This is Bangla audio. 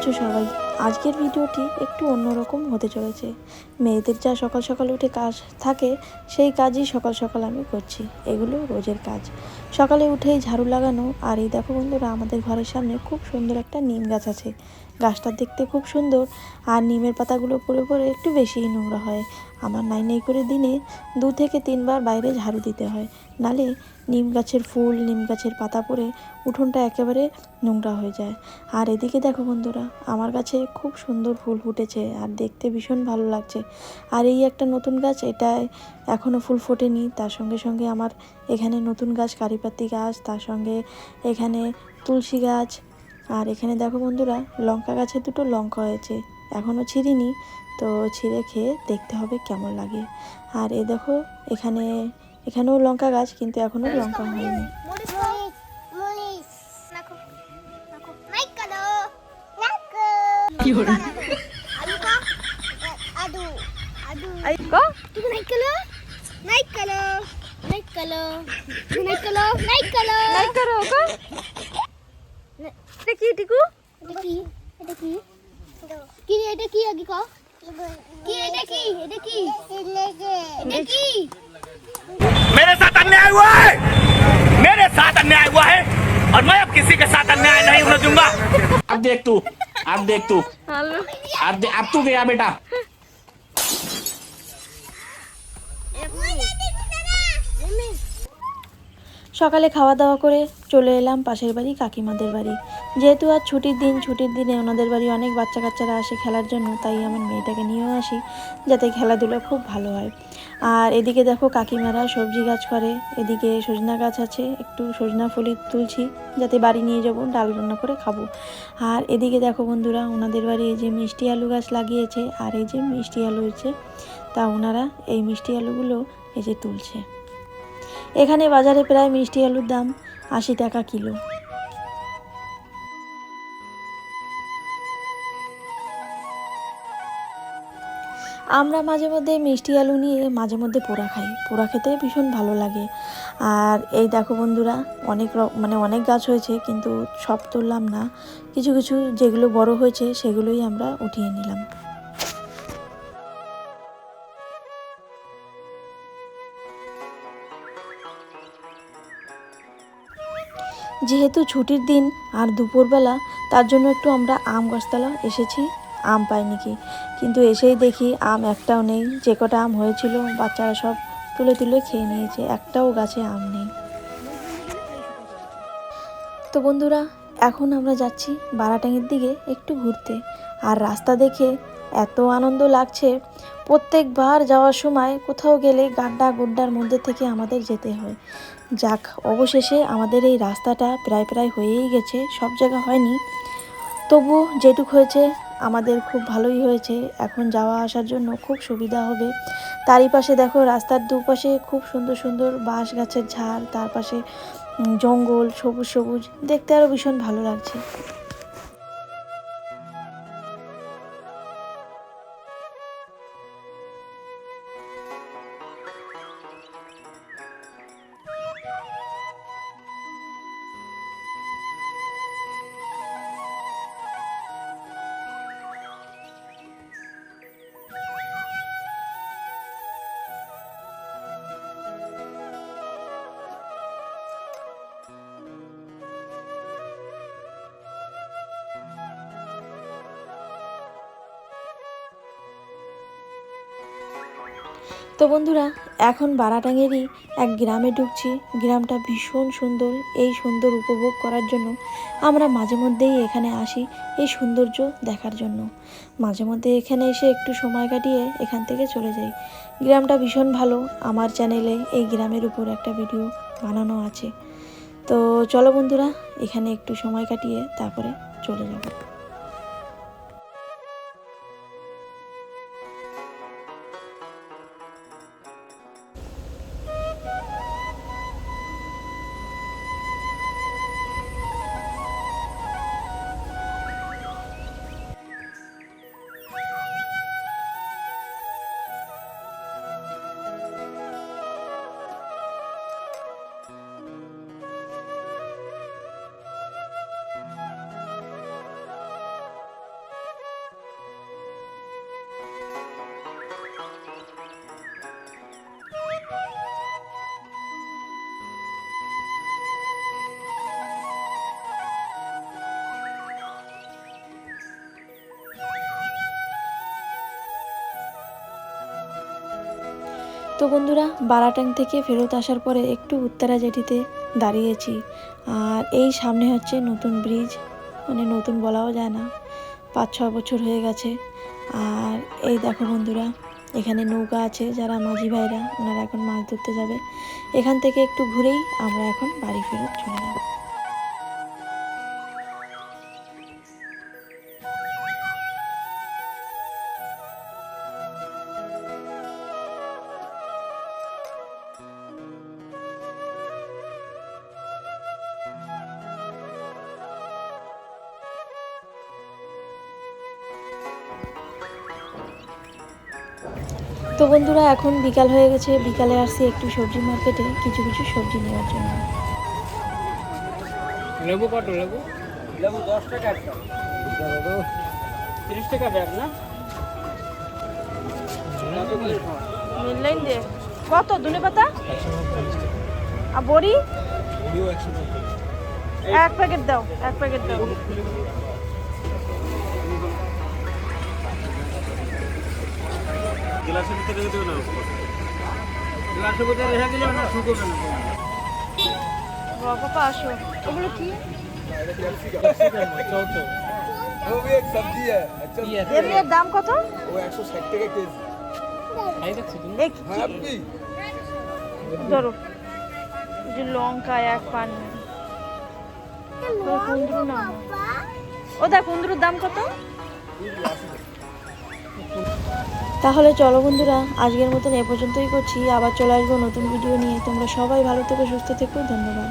আছো সবাই? আজকের ভিডিওটি একটু অন্যরকম হতে চলেছে। মেয়েদের যা সকাল সকাল উঠে কাজ থাকে সেই কাজই সকাল সকাল আমি করছি। এগুলো রোজের কাজ। সকালে উঠেই ঝাড়ু লাগানো। আর এই দেখো বন্ধুরা, আমাদের ঘরের সামনে খুব সুন্দর একটা নিম গাছ আছে। গাছটা দেখতে খুব সুন্দর, আর নিমের পাতাগুলো পড়ে পড়ে একটু বেশিই নোংরা হয়। আমার নাই করে দিনে 2 থেকে 3 বার বাইরে ঝাড়ু দিতে হয়, নালে নিম গাছের ফুল, নিম গাছের পাতা পড়ে উঠোনটা একেবারে নোংরা হয়ে যায়। আর এদিকে দেখো বন্ধুরা, আমার গাছে খুব সুন্দর ফুল ফুটেছে আর দেখতে ভীষণ ভালো লাগছে। আর এই একটা নতুন গাছ, এটায় এখনও ফুল ফোটেনি। তার সঙ্গে সঙ্গে আমার এখানে নতুন গাছ কারিপাতি গাছ, তার সঙ্গে এখানে তুলসী গাছ। আর এখানে দেখো বন্ধুরা, লঙ্কা গাছে 2টো লঙ্কা হয়েছে, এখনও ছিঁড়িনি। তো ছিঁড়ে খেয়ে দেখতে হবে কেমন লাগে। আর এ দেখো, এখানেও লঙ্কা গাছ, কিন্তু এখনও লঙ্কা হয়নি। मेरे साथ अन्याय हुआ है, मेरे साथ अन्याय हुआ है और मैं अब किसी के साथ अन्याय नहीं होने दूंगा। अब देख तू, अब तू गया बेटा। সকালে খাওয়া দাওয়া করে চলে এলাম পাশের বাড়ি কাকিমাদের বাড়ি। যেহেতু আজ ছুটির দিনে ওনাদের বাড়ি অনেক বাচ্চা কাচ্চারা আসে খেলার জন্য, তাই আমার মেয়েটাকে নিয়েও আসি, যাতে খেলাধুলা খুব ভালো হয়। আর এদিকে দেখো, কাকিমারা সবজি গাছ করে। এদিকে সজনা গাছ আছে, একটু সজনা ফুলি তুলছি, যাতে বাড়ি নিয়ে যাবো, ডাল রান্না করে খাবো। আর এদিকে দেখো বন্ধুরা, ওনাদের বাড়ি এই যে মিষ্টি আলু গাছ লাগিয়েছে, আর এই যে মিষ্টি আলু হয়েছে, তা ওনারা এই মিষ্টি আলুগুলো এই যে তুলছে। এখানে বাজারে প্রায় মিষ্টি আলুর দাম 80 টাকা কিলো। আমরা মাঝে মধ্যে মিষ্টি আলু নিয়ে মাঝে মধ্যে পোড়া খাই। পোড়া খেতে ভীষণ ভালো লাগে। আর এই দেখো বন্ধুরা, অনেক গাছ হয়েছে, কিন্তু সব তুললাম না। কিছু কিছু যেগুলো বড় হয়েছে সেগুলোই আমরা উঠিয়ে নিলাম। যেহেতু ছুটির দিন আর দুপুরবেলা, তার জন্য একটু আমরা আম গাছতলা এসেছি। আম পাইনি কি, কিন্তু এসেই দেখি আম একটাও নেই। যে কটা আম হয়েছিল বাচ্চারা সব তুলে তুলে খেয়ে নিয়েছে, একটাও গাছে আম নেই। তো বন্ধুরা, এখন আমরা যাচ্ছি বারাটাঙের দিকে একটু ঘুরতে। আর রাস্তা দেখে এত আনন্দ লাগছে, প্রত্যেকবার যাওয়ার সময় কোথাও গেলে গাড্ডা গুড্ডার মধ্যে থেকে আমাদের যেতে হয়। যাক, অবশেষে আমাদের এই রাস্তাটা প্রায় হয়েই গেছে, সব জায়গা হয়নি, তবু যেটুক হয়েছে আমাদের খুব ভালোই হয়েছে। এখন যাওয়া আসার জন্য খুব সুবিধা হবে। তারই পাশে দেখো, রাস্তার দুপাশে খুব সুন্দর সুন্দর বাঁশ গাছের ঝাড়, তার পাশে জঙ্গল, সবুজ সবুজ, দেখতে আরও ভীষণ ভালো লাগছে। তো বন্ধুরা, এখন বারাটাঙেরই এক গ্রামে ঢুকছি। গ্রামটা ভীষণ সুন্দর। এই সুন্দর উপভোগ করার জন্য আমরা মাঝে মধ্যেই এখানে আসি, এই সৌন্দর্য দেখার জন্য। মাঝে মধ্যে এখানে এসে একটু সময় কাটিয়ে এখান থেকে চলে যাই। গ্রামটা ভীষণ ভালো। আমার চ্যানেলে এই গ্রামের উপর একটা ভিডিও বানানো আছে। তো চলো বন্ধুরা, এখানে একটু সময় কাটিয়ে তারপরে চলে যাব। তো বন্ধুরা, বারাটাং থেকে ফেরত আসার পরে একটু উত্তরা জেটিতে দাঁড়িয়েছি। আর এই সামনে হচ্ছে নতুন ব্রিজ, মানে নতুন বলাও যায় না, 5-6 বছর হয়ে গেছে। আর এই দেখো বন্ধুরা, এখানে নৌকা আছে, যারা মাঝি ভাইরা ওনারা এখন মাছ ধরতে যাবে। এখান থেকে একটু ঘুরেই আমরা এখন বাড়ি ফেরত চলে যাব। তো বন্ধুরা, এখন বিকাল হয়ে গেছে, বিকালে আসছি একটু সবজি মার্কেটে কিছু কিছু সবজি নেওয়ার জন্য। লেবু কত লেবু? লেবু 10 টাকা একটা। 30 টাকা ব্যাগ না? মিললেন দে কত ধনে পাতা আর বড়ি? এক প্যাকেট দাও, এক প্যাকেট দাও। গ্লাসের ভিতরে রেখে দেবে না? গ্লাসের ভিতরে রেখে দিলে না শুকোবে না। বাবা আসো, ওগুলো কি? वो भी एक सब्जी है। अच्छा এর দাম কত? वो 160 টাকা কেজি। এক हाँ भी ধরো, যে লঙ্কা এক পান। কুন্দ্রু না, ও দেখ কুন্দ্রুর দাম কত? তাহলে চলো বন্ধুরা, আজকের মতন এ পর্যন্তই করছি। আবার চলে আসবো নতুন ভিডিও নিয়ে। তোমরা সবাই ভালো থেকো, সুস্থ থেকো। ধন্যবাদ।